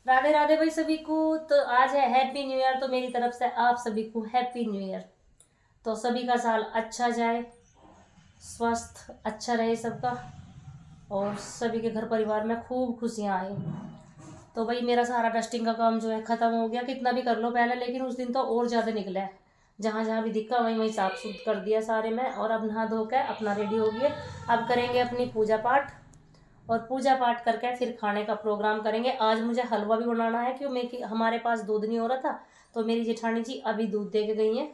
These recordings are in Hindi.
राधे राधे भाई सभी को। तो आज है हैप्पी न्यू ईयर, तो मेरी तरफ से आप सभी को हैप्पी न्यू ईयर। तो सभी का साल अच्छा जाए, स्वास्थ्य अच्छा रहे सबका, और सभी के घर परिवार में खूब खुशियाँ आए। तो भाई मेरा सारा डस्टिंग का काम जो है ख़त्म हो गया, कितना भी कर लो पहले, लेकिन उस दिन तो और ज़्यादा निकला है। जहाँ जहाँ भी दिखा वहीं वहीं साफ सुथ कर दिया सारे में, और अब नहा धो के अपना रेडी हो गए। अब करेंगे अपनी पूजा पाठ, और पूजा पाठ करके फिर खाने का प्रोग्राम करेंगे। आज मुझे हलवा भी बनाना है, क्यों मैं हमारे पास दूध नहीं हो रहा था, तो मेरी जेठानी जी अभी दूध दे के गई हैं,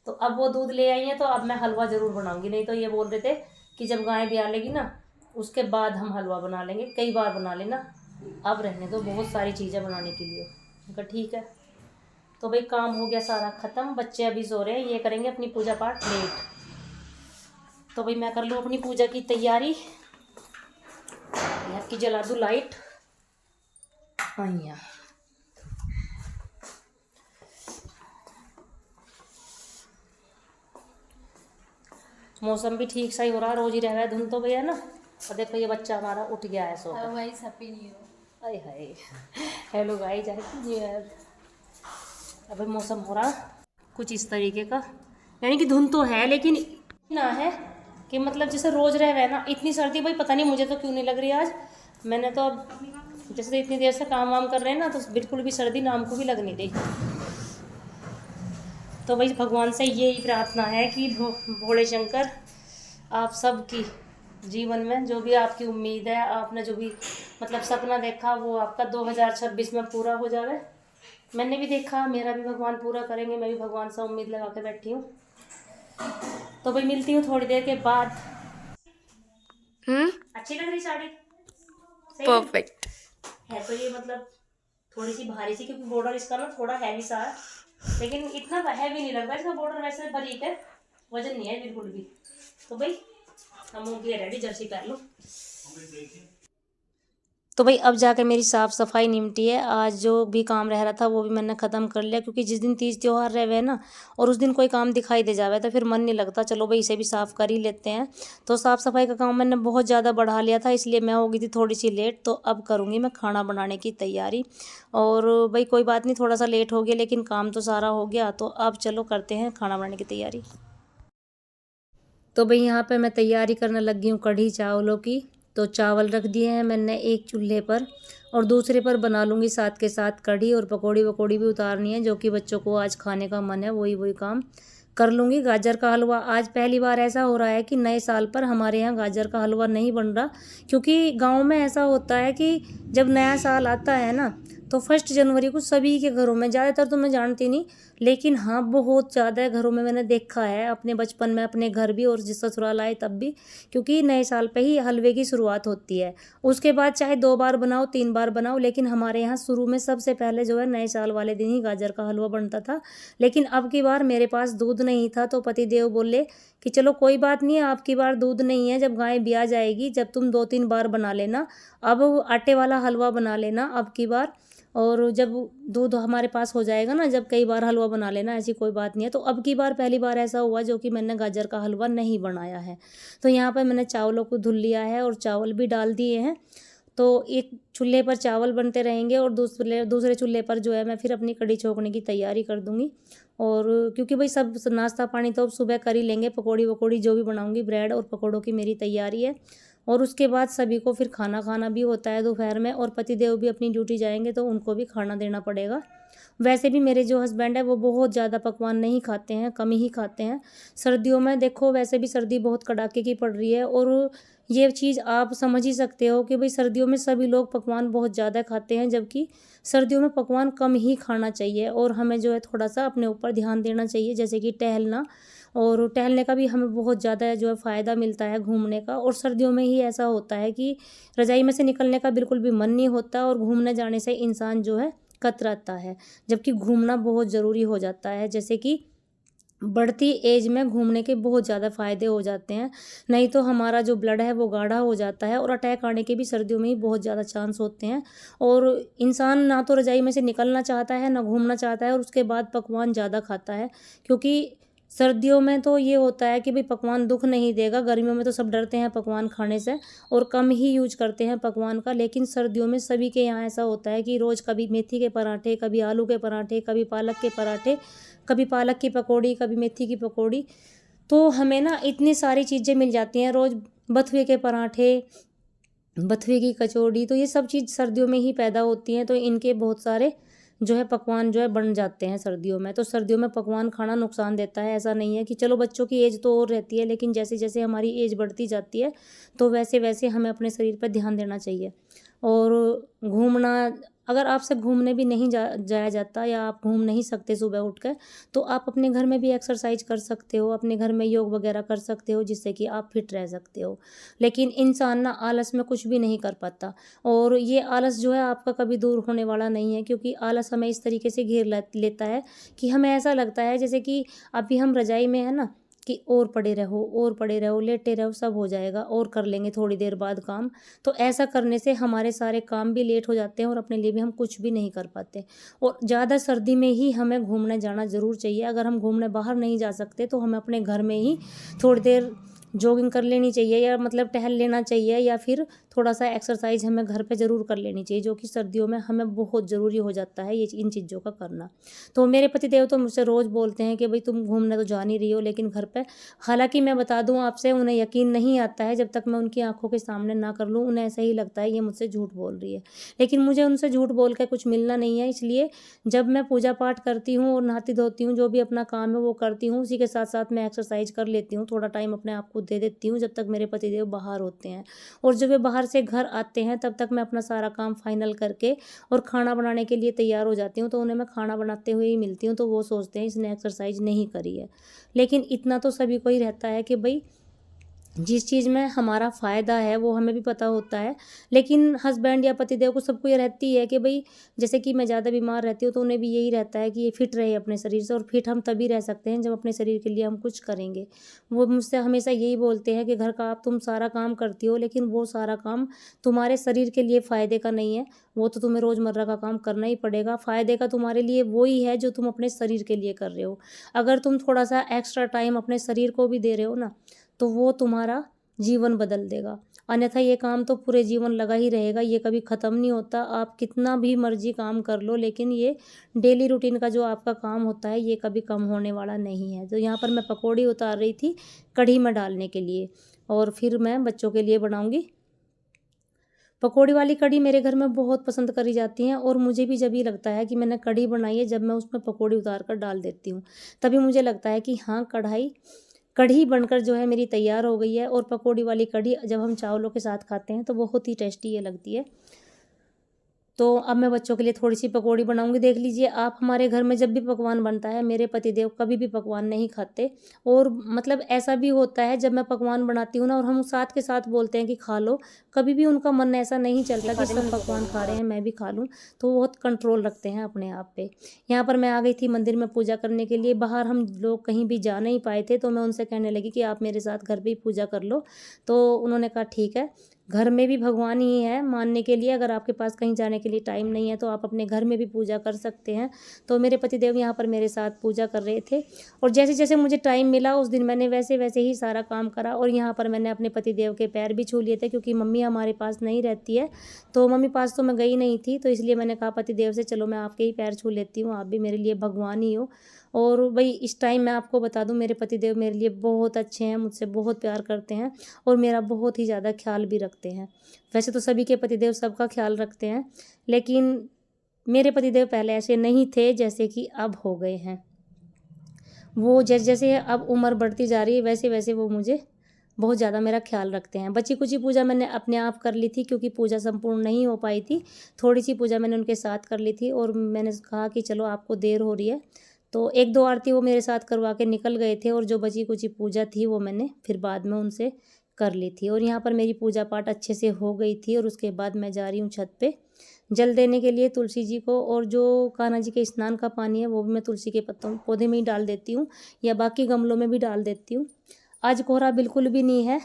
तो अब वो दूध ले आई हैं, तो अब मैं हलवा ज़रूर बनाऊंगी। नहीं तो ये बोल रहे थे कि जब गाय ब्याह लेगी ना उसके बाद हम हलवा बना लेंगे, कई बार बना लेना, अब रहने दो, बहुत सारी चीज़ें बनाने के लिए। मैं कहा ठीक है। तो भाई काम हो गया सारा ख़त्म, बच्चे अभी सो रहे हैं, ये करेंगे अपनी पूजा पाठ लेट। तो भाई मैं कर लूँ अपनी पूजा की तैयारी, की जला दूँ लाइट। हाँ, मौसम भी ठीक सही हो रहा, रोज ही रह रहा है धुंध तो भैया ना। और देखो ये बच्चा हमारा उठ गया है सो। Happy new year. Hi hi, hello guys, happy new year. अभी मौसम हो रहा कुछ इस तरीके का, यानी कि धुंध तो है लेकिन ना है कि मतलब जैसे रोज रह रहे ना। इतनी सर्दी भाई पता नहीं मुझे तो क्यों नहीं लग रही आज। मैंने तो अब जैसे इतनी देर से काम वाम कर रहे हैं ना, तो बिल्कुल भी सर्दी नाम को भी लग नहीं रही। तो भाई भगवान से यही प्रार्थना है कि भोले शंकर आप सबकी जीवन में जो भी आपकी उम्मीद है, आपने जो भी मतलब सपना देखा, वो आपका 2026 में पूरा हो जावे। मैंने भी देखा, मेरा भी भगवान पूरा करेंगे, मैं भी भगवान से उम्मीद लगा के बैठी हूँ। तो भाई मिलती हूँ थोड़ी देर के बाद। अच्छी लग रही साड़ी, सही परफेक्ट। है। तो ये मतलब थोड़ी सी भारी सी, क्योंकि बॉर्डर इसका ना थोड़ा हैवी सा है, लेकिन इतना हैवी नहीं लग रहा। इसका बॉर्डर वैसे बारीक है, वजन नहीं है बिल्कुल भी। तो भाई हम हो गए रेडी, जर्सी पहन लो। तो भाई अब जाकर मेरी साफ़ सफाई निपटी है। आज जो भी काम रह रहा था वो भी मैंने ख़त्म कर लिया, क्योंकि जिस दिन तीज त्योहार रहे ना और उस दिन कोई काम दिखाई दे जावे तो फिर मन नहीं लगता, चलो भाई इसे भी साफ़ कर ही लेते हैं। तो साफ़ सफाई का काम मैंने बहुत ज़्यादा बढ़ा लिया था, इसलिए मैं हो गई थी थोड़ी सी लेट। तो अब करूँगी मैं खाना बनाने की तैयारी। और भाई कोई बात नहीं, थोड़ा सा लेट हो गया लेकिन काम तो सारा हो गया। तो अब चलो करते हैं खाना बनाने की तैयारी। तो भाई यहाँ पे मैं तैयारी करने लग गई हूँ कढ़ी चावलों की। तो चावल रख दिए हैं मैंने एक चूल्हे पर, और दूसरे पर बना लूँगी साथ के साथ कढ़ी, और पकौड़ी वकौड़ी भी उतारनी है, जो कि बच्चों को आज खाने का मन है, वही वही काम कर लूँगी। गाजर का हलवा आज पहली बार ऐसा हो रहा है कि नए साल पर हमारे यहाँ गाजर का हलवा नहीं बन रहा, क्योंकि गाँव में ऐसा होता है कि जब नया साल आता है ना, तो 1 जनवरी को सभी के घरों में, ज़्यादातर तो मैं जानती नहीं, लेकिन हाँ बहुत ज़्यादा घरों में मैंने देखा है अपने बचपन में, अपने घर भी और जिस ससुराल आए तब भी, क्योंकि नए साल पे ही हलवे की शुरुआत होती है। उसके बाद चाहे 2 बार बनाओ 3 बार बनाओ, लेकिन हमारे यहाँ शुरू में सबसे पहले जो है नए साल वाले दिन ही गाजर का हलवा बनता था। लेकिन अब की बार मेरे पास दूध नहीं था, तो पतिदेव बोले कि चलो कोई बात नहीं, आपकी बार दूध नहीं है, जब गाय ब्याह जाएगी जब तुम 2-3 बार बना लेना, अब आटे वाला हलवा बना लेना अब की बार। और जब दूध हमारे पास हो जाएगा ना, जब कई बार हलवा बना लेना, ऐसी कोई बात नहीं है। तो अब की बार पहली बार ऐसा हुआ जो कि मैंने गाजर का हलवा नहीं बनाया है। तो यहाँ पर मैंने चावलों को धुल लिया है और चावल भी डाल दिए हैं। तो एक चूल्हे पर चावल बनते रहेंगे और दूसरे चूल्हे पर जो है मैं फिर अपनी कढ़ी छोकने की तैयारी कर दूँगी। और क्योंकि भाई सब नाश्ता पानी तो अब सुबह कर ही लेंगे, पकौड़ी वकौड़ी जो भी बनाऊँगी, ब्रेड और पकौड़ों की मेरी तैयारी है। और उसके बाद सभी को फिर खाना खाना भी होता है दोपहर में, और पतिदेव भी अपनी ड्यूटी जाएंगे तो उनको भी खाना देना पड़ेगा। वैसे भी मेरे जो हस्बैंड है वो बहुत ज़्यादा पकवान नहीं खाते हैं, कम ही खाते हैं। सर्दियों में देखो वैसे भी सर्दी बहुत कड़ाके की पड़ रही है, और ये चीज़ आप समझ ही सकते हो कि भाई सर्दियों में सभी लोग पकवान बहुत ज़्यादा खाते हैं, जबकि सर्दियों में पकवान कम ही खाना चाहिए। और हमें जो है थोड़ा सा अपने ऊपर ध्यान देना चाहिए, जैसे कि टहलना, और टहलने का भी हमें बहुत ज़्यादा जो है फ़ायदा मिलता है घूमने का। और सर्दियों में ही ऐसा होता है कि रज़ाई में से निकलने का बिल्कुल भी मन नहीं होता, और घूमने जाने से इंसान जो है कतराता है, जबकि घूमना बहुत ज़रूरी हो जाता है। जैसे कि बढ़ती एज में घूमने के बहुत ज़्यादा फ़ायदे हो जाते हैं, नहीं तो हमारा जो ब्लड है वो गाढ़ा हो जाता है, और अटैक आने के भी सर्दियों में ही बहुत ज़्यादा चांस होते हैं। और इंसान ना तो रज़ाई में से निकलना चाहता है, ना घूमना चाहता है, और उसके बाद पकवान ज़्यादा खाता है, क्योंकि सर्दियों में तो ये होता है कि भाई पकवान दुख नहीं देगा, गर्मियों में तो सब डरते हैं पकवान खाने से और कम ही यूज करते हैं पकवान का, लेकिन सर्दियों में सभी के यहाँ ऐसा होता है कि रोज़ कभी मेथी के पराठे, कभी आलू के पराठे, कभी पालक के पराठे, कभी पालक की पकौड़ी, कभी मेथी की पकौड़ी। तो हमें ना इतनी सारी चीज़ें मिल जाती हैं रोज़, बथुए के पराठे, बथुए की कचौड़ी, तो ये सब चीज़ सर्दियों में ही पैदा होती हैं। तो इनके बहुत सारे जो है पकवान जो है बन जाते हैं सर्दियों में। तो सर्दियों में पकवान खाना नुकसान देता है, ऐसा नहीं है कि चलो बच्चों की एज तो और रहती है, लेकिन जैसे जैसे हमारी एज बढ़ती जाती है तो वैसे वैसे हमें अपने शरीर पर ध्यान देना चाहिए। और घूमना, अगर आपसे घूमने भी नहीं जाया जाता या आप घूम नहीं सकते सुबह उठ कर, तो आप अपने घर में भी एक्सरसाइज कर सकते हो, अपने घर में योग वगैरह कर सकते हो, जिससे कि आप फिट रह सकते हो। लेकिन इंसान ना आलस में कुछ भी नहीं कर पाता, और ये आलस जो है आपका कभी दूर होने वाला नहीं है, क्योंकि आलस हमें इस तरीके से घेर लेता है कि हमें ऐसा लगता है जैसे कि अभी हम रजाई में है ना, कि और पड़े रहो, लेटे रहो, सब हो जाएगा और कर लेंगे थोड़ी देर बाद काम। तो ऐसा करने से हमारे सारे काम भी लेट हो जाते हैं और अपने लिए भी हम कुछ भी नहीं कर पाते। और ज़्यादा सर्दी में ही हमें घूमने जाना ज़रूर चाहिए। अगर हम घूमने बाहर नहीं जा सकते तो हमें अपने घर में ही थोड़ी देर जॉगिंग कर लेनी चाहिए, या मतलब टहल लेना चाहिए, या फिर थोड़ा सा एक्सरसाइज हमें घर पे ज़रूर कर लेनी चाहिए, जो कि सर्दियों में हमें बहुत ज़रूरी हो जाता है ये इन चीज़ों का करना। तो मेरे पतिदेव तो मुझसे रोज़ बोलते हैं कि भाई तुम घूमने तो जा नहीं रही हो, लेकिन घर पे, हालाँकि मैं बता दूँ आपसे, उन्हें यकीन नहीं आता है जब तक मैं उनकी आँखों के सामने ना कर लूँ। उन्हें ऐसा ही लगता है ये मुझसे झूठ बोल रही है। लेकिन मुझे उनसे झूठ बोल के कुछ मिलना नहीं है, इसलिए जब मैं पूजा पाठ करती हूँ और नहाती धोती हूँ, जो भी अपना काम है वो करती हूँ, उसी के साथ-साथ मैं एक्सरसाइज कर लेती हूँ, थोड़ा टाइम अपने आप को दे देती हूँ जब तक मेरे पतिदेव बाहर होते हैं। और जब वे बाहर से घर आते हैं तब तक मैं अपना सारा काम फाइनल करके और खाना बनाने के लिए तैयार हो जाती हूँ। तो उन्हें मैं खाना बनाते हुए ही मिलती हूँ, तो वो सोचते हैं इसने एक्सरसाइज नहीं करी है। लेकिन इतना तो सभी को ही रहता है कि भई जिस चीज़ में हमारा फ़ायदा है वो हमें भी पता होता है। लेकिन हस्बैंड या पतिदेव को, सबको ये रहती है कि भई जैसे कि मैं ज़्यादा बीमार रहती हूँ तो उन्हें भी यही रहता है कि ये फिट रहे अपने शरीर से, और फिट हम तभी रह सकते हैं जब अपने शरीर के लिए हम कुछ करेंगे। वो मुझसे हमेशा यही बोलते हैं कि घर का आप तुम सारा काम करती हो, लेकिन वो सारा काम तुम्हारे शरीर के लिए फ़ायदे का नहीं है, वो तो तुम्हें रोज़मर्रा का काम करना ही पड़ेगा। फ़ायदे का तुम्हारे लिए वो ही है जो तुम अपने शरीर के लिए कर रहे हो। अगर तुम थोड़ा-सा एक्स्ट्रा टाइम अपने शरीर को भी दे रहे हो ना, तो वो तुम्हारा जीवन बदल देगा। अन्यथा ये काम तो पूरे जीवन लगा ही रहेगा, ये कभी ख़त्म नहीं होता। आप कितना भी मर्ज़ी काम कर लो, लेकिन ये डेली रूटीन का जो आपका काम होता है, ये कभी कम होने वाला नहीं है। तो यहाँ पर मैं पकौड़ी उतार रही थी कढ़ी में डालने के लिए, और फिर मैं बच्चों के लिए बनाऊँगी। पकौड़ी वाली कढ़ी मेरे घर में बहुत पसंद करी जाती है, और मुझे भी जब ये लगता है कि मैंने कढ़ी बनाई है, जब मैं उसमें पकौड़ी उतार कर डाल देती हूँ, तभी मुझे लगता है कि हाँ, कढ़ी बनकर जो है मेरी तैयार हो गई है। और पकौड़ी वाली कढ़ी जब हम चावलों के साथ खाते हैं तो बहुत ही टेस्टी ये लगती है। तो अब मैं बच्चों के लिए थोड़ी-सी पकौड़ी बनाऊँगी। देख लीजिए आप, हमारे घर में जब भी पकवान बनता है, मेरे पतिदेव कभी भी पकवान नहीं खाते, और मतलब ऐसा भी होता है जब मैं पकवान बनाती हूँ ना और हम साथ के साथ बोलते हैं कि खा लो, कभी भी उनका मन ऐसा नहीं चलता कि सब पकवान खा रहे हैं मैं भी खा लूँ, तो वो बहुत कंट्रोल रखते हैं अपने आप पे। यहाँ पर मैं आ गई थी मंदिर में पूजा करने के लिए, बाहर हम लोग कहीं भी जा नहीं पाए थे, तो मैं उनसे कहने लगी कि आप मेरे साथ घर पे ही पूजा कर लो। तो उन्होंने कहा ठीक है। घर में भी भगवान ही है मानने के लिए, अगर आपके पास कहीं जाने के लिए टाइम नहीं है तो आप अपने घर में भी पूजा कर सकते हैं। तो मेरे पतिदेव यहाँ पर मेरे साथ पूजा कर रहे थे, और जैसे-जैसे मुझे टाइम मिला उस दिन मैंने वैसे-वैसे ही सारा काम करा, और यहाँ पर मैंने अपने पतिदेव के पैर भी छू लिए थे, क्योंकि मम्मी हमारे पास नहीं रहती है, तो मम्मी पास तो मैं गई नहीं थी, तो इसलिए मैंने कहा पतिदेव से चलो मैं आपके ही पैर छू लेती हूँ, आप भी मेरे लिए भगवान ही हो। और भई इस टाइम मैं आपको बता दूँ, मेरे पतिदेव मेरे लिए बहुत अच्छे हैं, मुझसे बहुत प्यार करते हैं और मेरा बहुत ही ज़्यादा ख़्याल भी रखते हैं। वैसे तो सभी के पतिदेव सबका ख़्याल रखते हैं, लेकिन मेरे पतिदेव पहले ऐसे नहीं थे जैसे कि अब हो गए हैं। वो जैसे-जैसे अब उम्र बढ़ती जा रही है, वैसे-वैसे वो मुझे बहुत ज़्यादा मेरा ख़्याल रखते हैं। बची-कुची पूजा मैंने अपने आप कर ली थी, क्योंकि पूजा संपूर्ण नहीं हो पाई थी। थोड़ी-सी पूजा मैंने उनके साथ कर ली थी, और मैंने कहा कि चलो आपको देर हो रही है, तो 1-2 आरती वो मेरे साथ करवा के निकल गए थे, और जो बची-कुची पूजा थी वो मैंने फिर बाद में उनसे कर ली थी। और यहाँ पर मेरी पूजा पाठ अच्छे से हो गई थी, और उसके बाद मैं जा रही हूँ छत पे जल देने के लिए तुलसी जी को, और जो कान्हा जी के स्नान का पानी है वो भी मैं तुलसी के पत्तों पौधे में ही डाल देती हूँ, या बाकी गमलों में भी डाल देती हूँ। आज कोहरा बिल्कुल भी नहीं है,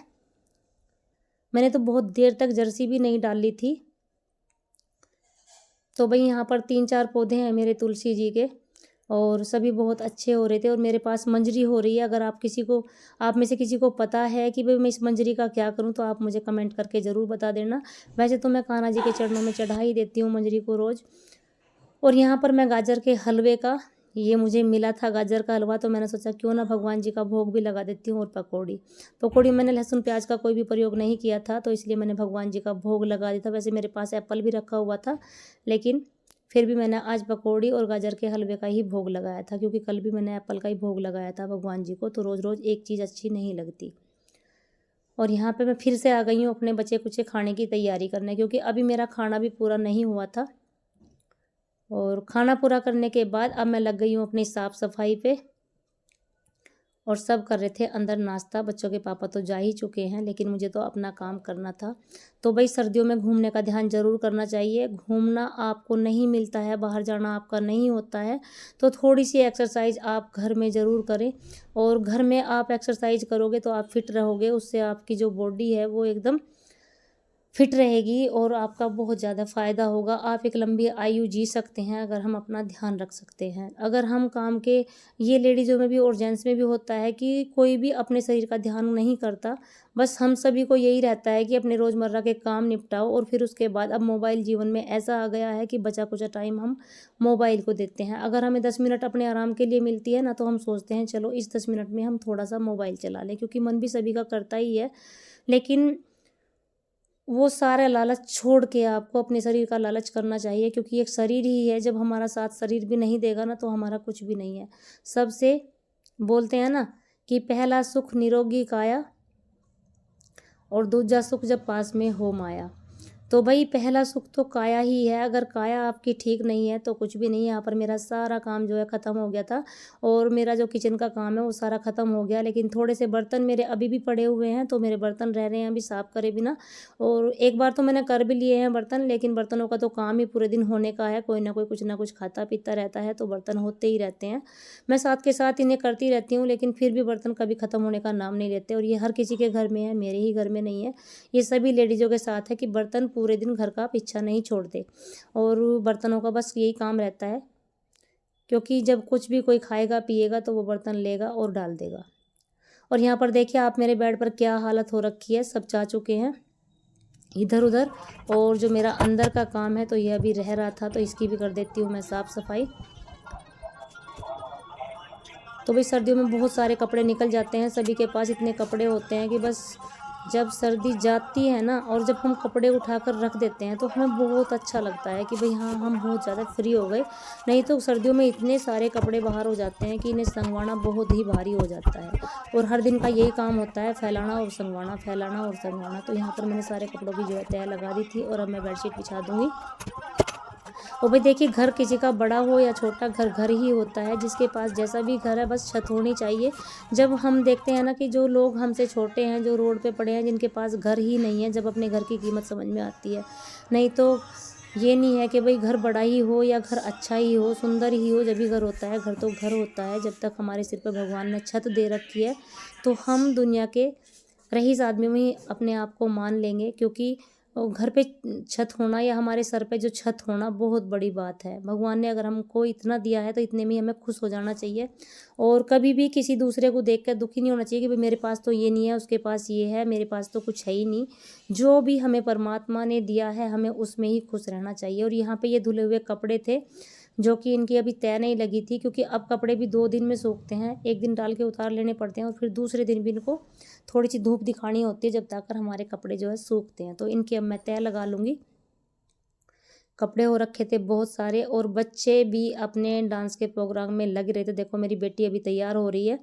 मैंने तो बहुत देर तक जर्सी भी नहीं डाली थी। तो भई यहाँ पर 3-4 पौधे हैं मेरे तुलसी जी के, और सभी बहुत अच्छे हो रहे थे। और मेरे पास मंजरी हो रही है। अगर आप में से किसी को पता है कि भाई मैं इस मंजरी का क्या करूं, तो आप मुझे कमेंट करके ज़रूर बता देना। वैसे तो मैं कान्हा जी के चरणों में चढ़ा ही देती हूँ मंजरी को रोज़। और यहाँ पर मैं गाजर के हलवे का, ये मुझे मिला था गाजर का हलवा, तो मैंने सोचा क्यों ना भगवान जी का भोग भी लगा देती हूँ। और पकौड़ी मैंने लहसुन प्याज का कोई भी प्रयोग नहीं किया था, तो इसलिए मैंने भगवान जी का भोग लगा दिया था। वैसे मेरे पास एप्पल भी रखा हुआ था, लेकिन फिर भी मैंने आज पकौड़ी और गाजर के हलवे का ही भोग लगाया था, क्योंकि कल भी मैंने एप्पल का ही भोग लगाया था भगवान जी को। तो रोज़ रोज़ एक चीज़ अच्छी नहीं लगती। और यहाँ पे मैं फिर से आ गई हूँ अपने बचे कुचे खाने की तैयारी करने, क्योंकि अभी मेरा खाना भी पूरा नहीं हुआ था। और खाना पूरा करने के बाद अब मैं लग गई हूँ अपनी साफ़ सफाई पे। और सब कर रहे थे अंदर नाश्ता। बच्चों के पापा तो जा ही चुके हैं, लेकिन मुझे तो अपना काम करना था। तो भाई सर्दियों में घूमने का ध्यान ज़रूर करना चाहिए। घूमना आपको नहीं मिलता है, बाहर जाना आपका नहीं होता है, तो थोड़ी सी एक्सरसाइज आप घर में ज़रूर करें। और घर में आप एक्सरसाइज करोगे तो आप फिट रहोगे, उससे आपकी जो बॉडी है वो एकदम फिट रहेगी और आपका बहुत ज़्यादा फ़ायदा होगा। आप एक लंबी आयु जी सकते हैं अगर हम अपना ध्यान रख सकते हैं। अगर हम काम के, ये लेडीज़ों में भी और जेंट्स में भी होता है कि कोई भी अपने शरीर का ध्यान नहीं करता। बस हम सभी को यही रहता है कि अपने रोज़मर्रा के काम निपटाओ, और फिर उसके बाद अब मोबाइल जीवन में ऐसा आ गया है कि बचा कुचा टाइम हम मोबाइल को देते हैं। अगर हमें 10 मिनट अपने आराम के लिए मिलती है ना, तो हम सोचते हैं चलो इस 10 मिनट में हम थोड़ा सा मोबाइल चला लें, क्योंकि मन भी सभी का करता ही है। लेकिन वो सारा लालच छोड़ के आपको अपने शरीर का लालच करना चाहिए, क्योंकि एक शरीर ही है। जब हमारा साथ शरीर भी नहीं देगा ना, तो हमारा कुछ भी नहीं है। सबसे बोलते हैं ना कि पहला सुख निरोगी काया, और दूजा सुख जब पास में हो माया। तो भाई पहला सुख तो काया ही है। अगर काया आपकी ठीक नहीं है तो कुछ भी नहीं है। यहाँ पर मेरा सारा काम जो है ख़त्म हो गया था, और मेरा जो किचन का काम है वो सारा ख़त्म हो गया। लेकिन थोड़े से बर्तन मेरे अभी भी पड़े हुए हैं, तो मेरे बर्तन रह रहे हैं अभी साफ़ करे बिना। और एक बार तो मैंने कर भी लिए हैं बर्तन, लेकिन बर्तनों का तो काम ही पूरे दिन होने का है। कोई ना कोई कुछ ना कुछ खाता पीता रहता है, तो बर्तन होते ही रहते हैं। मैं साथ के साथ इन्हें करती रहती हूँ, लेकिन फिर भी बर्तन कभी ख़त्म होने का नाम नहीं लेते। और ये हर किसी के घर में है, मेरे ही घर में नहीं है। ये सभी लेडीज़ों के साथ है कि बर्तन पूरे दिन घर का पीछा नहीं छोड़ते, और बर्तनों का बस यही काम रहता है। क्योंकि जब कुछ भी कोई खाएगा पिएगा तो वो बर्तन लेगा और डाल देगा। और यहाँ पर देखिए आप मेरे बेड पर क्या हालत हो रखी है। सब जा चुके हैं इधर उधर। और जो मेरा अंदर का काम है तो यह अभी रह रहा था, तो इसकी भी कर देती हूँ मैं साफ़ सफाई। तो भाई सर्दियों में बहुत सारे कपड़े निकल जाते हैं। सभी के पास इतने कपड़े होते हैं कि बस जब सर्दी जाती है ना, और जब हम कपड़े उठाकर रख देते हैं, तो हमें बहुत अच्छा लगता है कि भाई हाँ, हम बहुत ज़्यादा फ्री हो गए। नहीं तो सर्दियों में इतने सारे कपड़े बाहर हो जाते हैं कि इन्हें संगवाना बहुत ही भारी हो जाता है। और हर दिन का यही काम होता है, फैलाना और संगवाना, फैलाना और संगवाना। तो यहाँ पर मैंने सारे कपड़ों की जो है तह लगा दी थी, और अब मैं बेडशीट बिछा दूँगी। और भाई देखिए, घर किसी का बड़ा हो या छोटा, घर घर ही होता है। जिसके पास जैसा भी घर है, बस छत होनी चाहिए। जब हम देखते हैं ना कि जो लोग हमसे छोटे हैं, जो रोड पे पड़े हैं, जिनके पास घर ही नहीं है, जब अपने घर की कीमत समझ में आती है। नहीं तो ये नहीं है कि भाई घर बड़ा ही हो या घर अच्छा ही हो, सुंदर ही हो, जब भी घर होता है। घर तो घर होता है। जब तक हमारे सिर पर भगवान ने छत दे रखी है, तो हम दुनिया के रईस आदमी में ही अपने आप को मान लेंगे। क्योंकि घर पे छत होना या हमारे सर पे जो छत होना बहुत बड़ी बात है। भगवान ने अगर हमको इतना दिया है, तो इतने में हमें खुश हो जाना चाहिए। और कभी भी किसी दूसरे को देख कर दुखी नहीं होना चाहिए कि भाई मेरे पास तो ये नहीं है, उसके पास ये है, मेरे पास तो कुछ है ही नहीं। जो भी हमें परमात्मा ने दिया है, हमें उसमें ही खुश रहना चाहिए। और यहाँ पे ये धुले हुए कपड़े थे, जो कि इनकी अभी तय नहीं लगी थी, क्योंकि अब कपड़े भी 2 दिन में सूखते हैं। एक दिन डाल के उतार लेने पड़ते हैं, और फिर दूसरे दिन भी इनको थोड़ी सी धूप दिखानी होती है, जब तक हमारे कपड़े जो है सूखते हैं। तो इनकी अब मैं तय लगा लूँगी। कपड़े हो रखे थे बहुत सारे, और बच्चे भी अपने डांस के प्रोग्राम में लग रहे थे। देखो मेरी बेटी अभी तैयार हो रही है,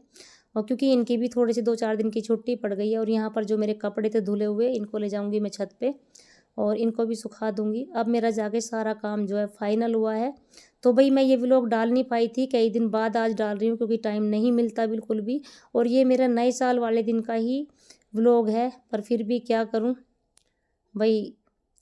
और क्योंकि इनकी भी थोड़ी सी 2-4 दिन की छुट्टी पड़ गई है। और यहाँ पर जो मेरे कपड़े थे धुले हुए, इनको ले जाऊँगी मैं छत पे, और इनको भी सुखा दूँगी। अब मेरा जाके सारा काम जो है फाइनल हुआ है। तो भाई मैं ये व्लॉग डाल नहीं पाई थी, कई दिन बाद आज डाल रही हूँ, क्योंकि टाइम नहीं मिलता बिल्कुल भी। और ये मेरा नए साल वाले दिन का ही व्लॉग है, पर फिर भी क्या करूँ भाई,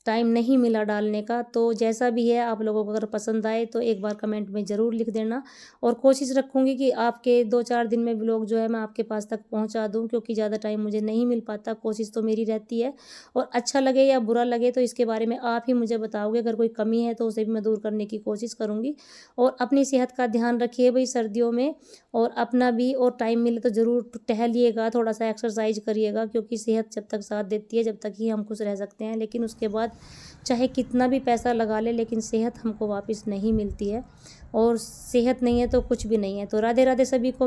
टाइम नहीं मिला डालने का। तो जैसा भी है, आप लोगों को अगर पसंद आए तो एक बार कमेंट में ज़रूर लिख देना, और कोशिश रखूँगी कि आपके 2-4 दिन में व्लॉग जो है मैं आपके पास तक पहुँचा दूँ, क्योंकि ज़्यादा टाइम मुझे नहीं मिल पाता। कोशिश तो मेरी रहती है, और अच्छा लगे या बुरा लगे तो इसके बारे में आप ही मुझे बताओगे। अगर कोई कमी है तो उसे भी मैं दूर करने की कोशिश करूँगी। और अपनी सेहत का ध्यान रखिए भई सर्दियों में, और अपना भी, और टाइम मिले तो ज़रूर टहलिएगा, थोड़ा-सा एक्सरसाइज करिएगा, क्योंकि सेहत जब तक साथ देती है, जब तक ही हम खुश रह सकते हैं। लेकिन उसके बाद चाहे कितना भी पैसा लगा ले, लेकिन सेहत हमको वापस नहीं मिलती है, और सेहत नहीं है तो कुछ भी नहीं है। तो राधे राधे सभी को।